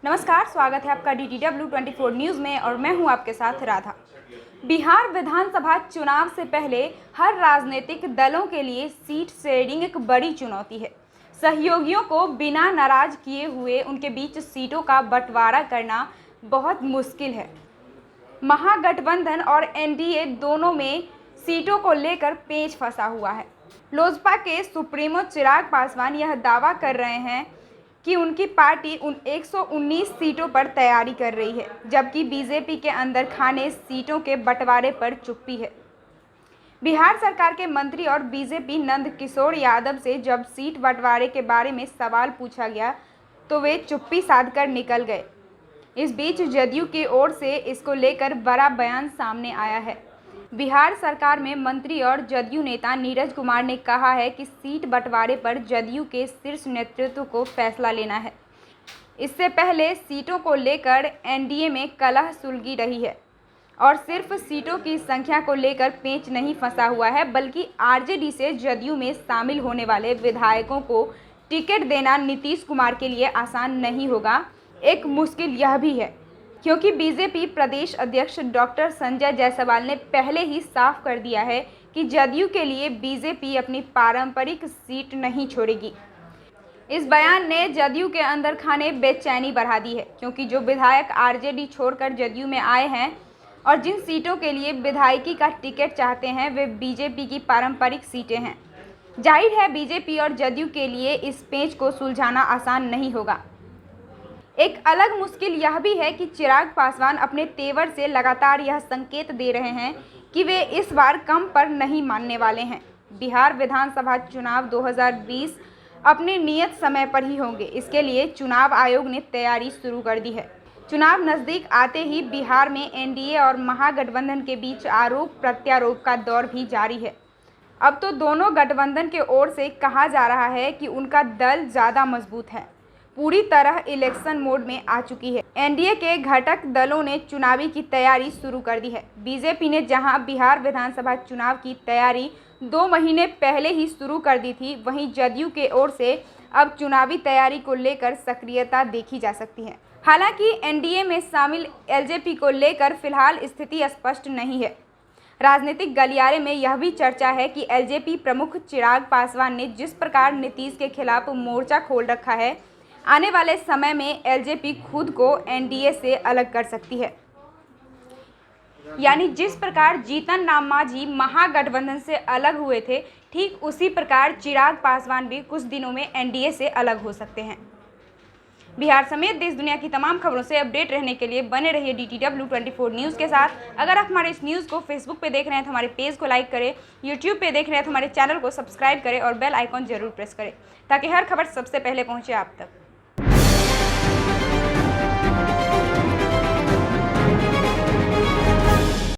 नमस्कार, स्वागत है आपका DTW 24 न्यूज़ में और मैं हूं आपके साथ राधा। बिहार विधानसभा चुनाव से पहले हर राजनीतिक दलों के लिए सीट शेयरिंग एक बड़ी चुनौती है। सहयोगियों को बिना नाराज किए हुए उनके बीच सीटों का बंटवारा करना बहुत मुश्किल है। महागठबंधन और NDA दोनों में सीटों को लेकर पेच फंसा हुआ है। लोजपा के सुप्रीमो चिराग पासवान यह दावा कर रहे हैं कि उनकी पार्टी उन 119 सीटों पर तैयारी कर रही है, जबकि बीजेपी के अंदर खाने सीटों के बंटवारे पर चुप्पी है। बिहार सरकार के मंत्री और बीजेपी नंद किशोर यादव से जब सीट बंटवारे के बारे में सवाल पूछा गया तो वे चुप्पी साधकर निकल गए। इस बीच जदयू की ओर से इसको लेकर बड़ा बयान सामने आया है। बिहार सरकार में मंत्री और जदयू नेता नीरज कुमार ने कहा है कि सीट बंटवारे पर जदयू के शीर्ष नेतृत्व को फैसला लेना है। इससे पहले सीटों को लेकर NDA में कलह सुलगी रही है और सिर्फ सीटों की संख्या को लेकर पेंच नहीं फंसा हुआ है, बल्कि RJD से जदयू में शामिल होने वाले विधायकों को टिकट देना नीतीश कुमार के लिए आसान नहीं होगा। एक मुश्किल यह भी है क्योंकि बीजेपी प्रदेश अध्यक्ष डॉक्टर संजय जायसवाल ने पहले ही साफ कर दिया है कि जदयू के लिए बीजेपी अपनी पारंपरिक सीट नहीं छोड़ेगी। इस बयान ने जदयू के अंदर खाने बेचैनी बढ़ा दी है, क्योंकि जो विधायक RJD छोड़कर जदयू में आए हैं और जिन सीटों के लिए विधायकी का टिकट चाहते हैं वे बीजेपी की पारंपरिक सीटें हैं। जाहिर है बीजेपी और जदयू के लिए इस पेंच को सुलझाना आसान नहीं होगा। एक अलग मुश्किल यह भी है कि चिराग पासवान अपने तेवर से लगातार यह संकेत दे रहे हैं कि वे इस बार कम पर नहीं मानने वाले हैं। बिहार विधानसभा चुनाव 2020 अपने नियत समय पर ही होंगे। इसके लिए चुनाव आयोग ने तैयारी शुरू कर दी है। चुनाव नज़दीक आते ही बिहार में NDA और महागठबंधन के बीच आरोप प्रत्यारोप का दौर भी जारी है। अब तो दोनों गठबंधन के ओर से कहा जा रहा है कि उनका दल ज़्यादा मजबूत है, पूरी तरह इलेक्शन मोड में आ चुकी है। NDA के घटक दलों ने चुनावी की तैयारी शुरू कर दी है। बीजेपी ने जहां बिहार विधानसभा चुनाव की तैयारी 2 महीने पहले ही शुरू कर दी थी, वहीं जदयू के ओर से अब चुनावी तैयारी को लेकर सक्रियता देखी जा सकती है। हालांकि NDA में शामिल LJP को लेकर फिलहाल स्थिति स्पष्ट नहीं है। राजनीतिक गलियारे में यह भी चर्चा है कि LJP प्रमुख चिराग पासवान ने जिस प्रकार नीतीश के खिलाफ मोर्चा खोल रखा है, आने वाले समय में LJP खुद को NDA से अलग कर सकती है। यानी जिस प्रकार जीतन राम मांझी महागठबंधन से अलग हुए थे, ठीक उसी प्रकार चिराग पासवान भी कुछ दिनों में NDA से अलग हो सकते हैं। बिहार समेत देश दुनिया की तमाम खबरों से अपडेट रहने के लिए बने रहिए DTW 24 न्यूज़ के साथ। अगर आप हमारे इस न्यूज़ को फेसबुक पे देख रहे हैं तो हमारे पेज को लाइक करें, यूट्यूब पे देख रहे हैं तो हमारे चैनल को सब्सक्राइब करें और बेल आइकॉन जरूर प्रेस करें ताकि हर खबर सबसे पहले पहुंचे आप तक।